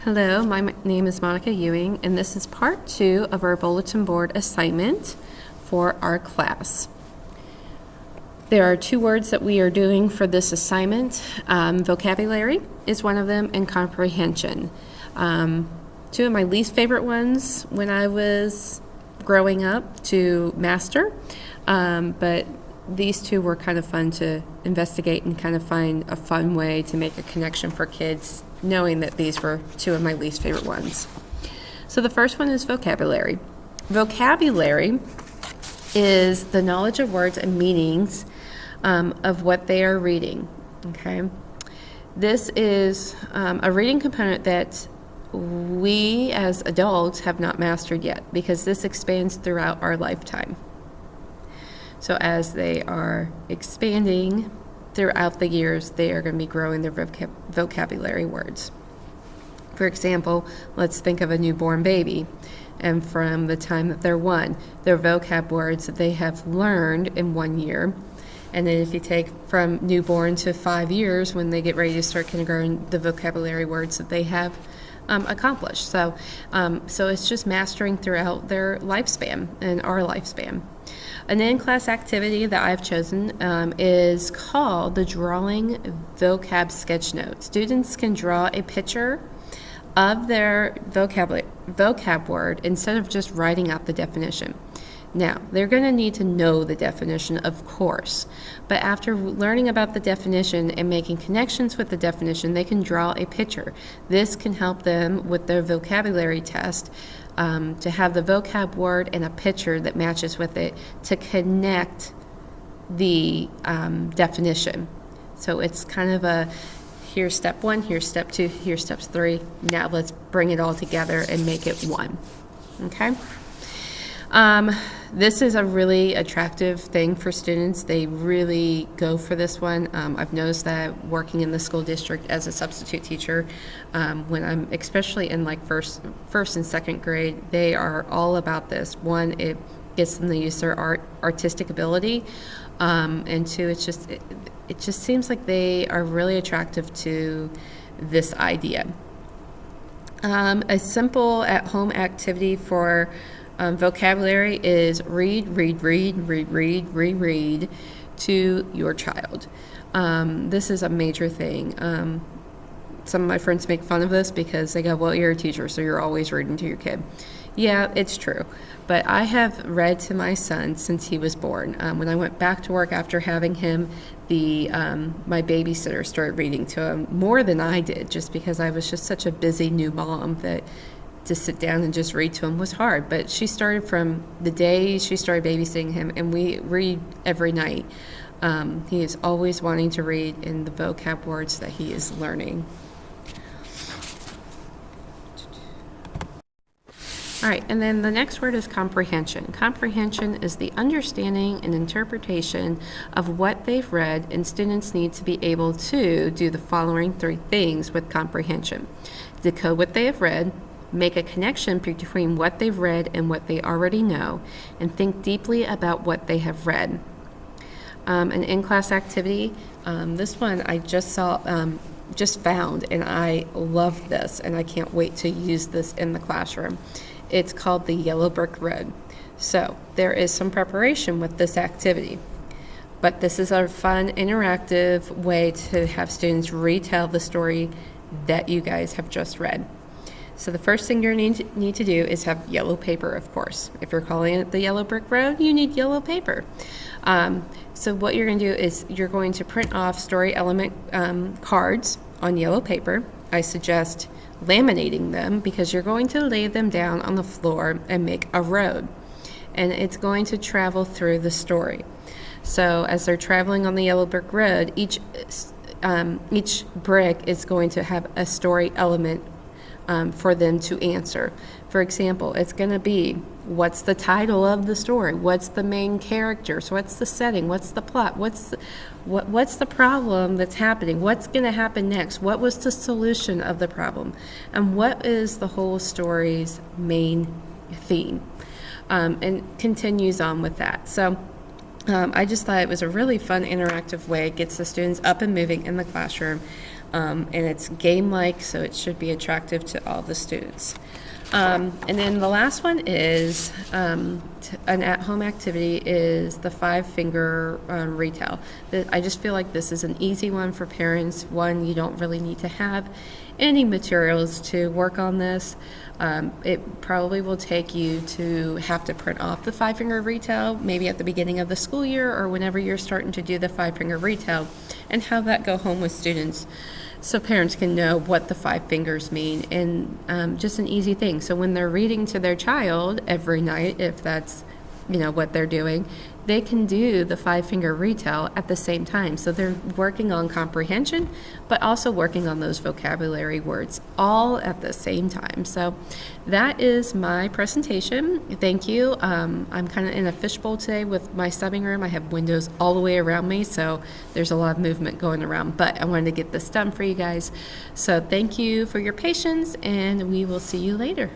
Hello, my name is Monica Ewing, and this is part 2 of our bulletin board assignment for our class. There are 2 words that we are doing for this assignment. Vocabulary is one of them, and comprehension. 2 of my least favorite ones when I was growing up to master, but these 2 were kind of fun to investigate and kind of find a fun way to make a connection for kids, knowing that these were 2 of my least favorite ones. So the first one is vocabulary. Vocabulary is the knowledge of words and meanings of what they are reading, okay? This is a reading component that we as adults have not mastered yet, because this expands throughout our lifetime. So as they are expanding throughout the years, they are going to be growing their vocabulary words. For example, let's think of a newborn baby, and from the time that they're 1, their vocab words that they have learned in 1 year. And then if you take from newborn to 5 years, when they get ready to start kindergarten, the vocabulary words that they have accomplished. So it's just mastering throughout their lifespan and our lifespan. An in-class activity that I've chosen is called the Drawing Vocab Sketch Note. Students can draw a picture of their vocab word instead of just writing out the definition. Now, they're going to need to know the definition, of course, but after learning about the definition and making connections with the definition, they can draw a picture. This can help them with their vocabulary test to have the vocab word and a picture that matches with it to connect the definition. So it's kind of a, here's step 1, here's step 2, here's steps 3. Now let's bring it all together and make it one. Okay? This is a really attractive thing for students. They really go for this one. I've noticed that working in the school district as a substitute teacher, when I'm especially in like first and second grade, they are all about this. 1, it gets them to use their artistic ability, and 2, it just seems like they are really attractive to this idea. A simple at-home activity for vocabulary is read to your child. This is a major thing. Some of my friends make fun of this because they go, well, you're a teacher, so you're always reading to your kid. Yeah, it's true. But I have read to my son since he was born. When I went back to work after having him, my babysitter started reading to him more than I did, just because I was just such a busy new mom that to sit down and just read to him was hard. But she started from the day she started babysitting him, and we read every night. He is always wanting to read in the vocab words that he is learning. All right, and then the next word is comprehension. Comprehension is the understanding and interpretation of what they've read, and students need to be able to do the following 3 things with comprehension: decode what they have read, make a connection between what they've read and what they already know, and think deeply about what they have read. An in-class activity, this one I just found, and I love this, and I can't wait to use this in the classroom. It's called the Yellow Brick Road. So there is some preparation with this activity, but this is a fun, interactive way to have students retell the story that you guys have just read. So the first thing you need to do is have yellow paper, of course. If you're calling it the Yellow Brick Road, you need yellow paper. So what you're going to do is you're going to print off story element cards on yellow paper. I suggest laminating them, because you're going to lay them down on the floor and make a road. And it's going to travel through the story. So as they're traveling on the Yellow Brick Road, each brick is going to have a story element for them to answer. For example, it's going to be, what's the title of the story? What's the main character? So what's the setting? What's the plot? What's the problem that's happening? What's going to happen next? What was the solution of the problem? And what is the whole story's main theme? And continues on with that. So I just thought it was a really fun, interactive way. It gets the students up and moving in the classroom. And it's game-like, so it should be attractive to all the students. And then the last one is an at-home activity is the five-finger retell. I just feel like this is an easy one for parents. One, you don't really need to have any materials to work on this. It probably will take you to have to print off the five-finger retell, maybe at the beginning of the school year or whenever you're starting to do the five-finger retell, and have that go home with students so parents can know what the five fingers mean. And just an easy thing. So when they're reading to their child every night, if that's what they're doing, they can do the five-finger retell at the same time. So they're working on comprehension, but also working on those vocabulary words all at the same time. So that is my presentation. Thank you. I'm kind of in a fishbowl today with my subbing room. I have windows all the way around me, so there's a lot of movement going around, but I wanted to get this done for you guys. So thank you for your patience, and we will see you later.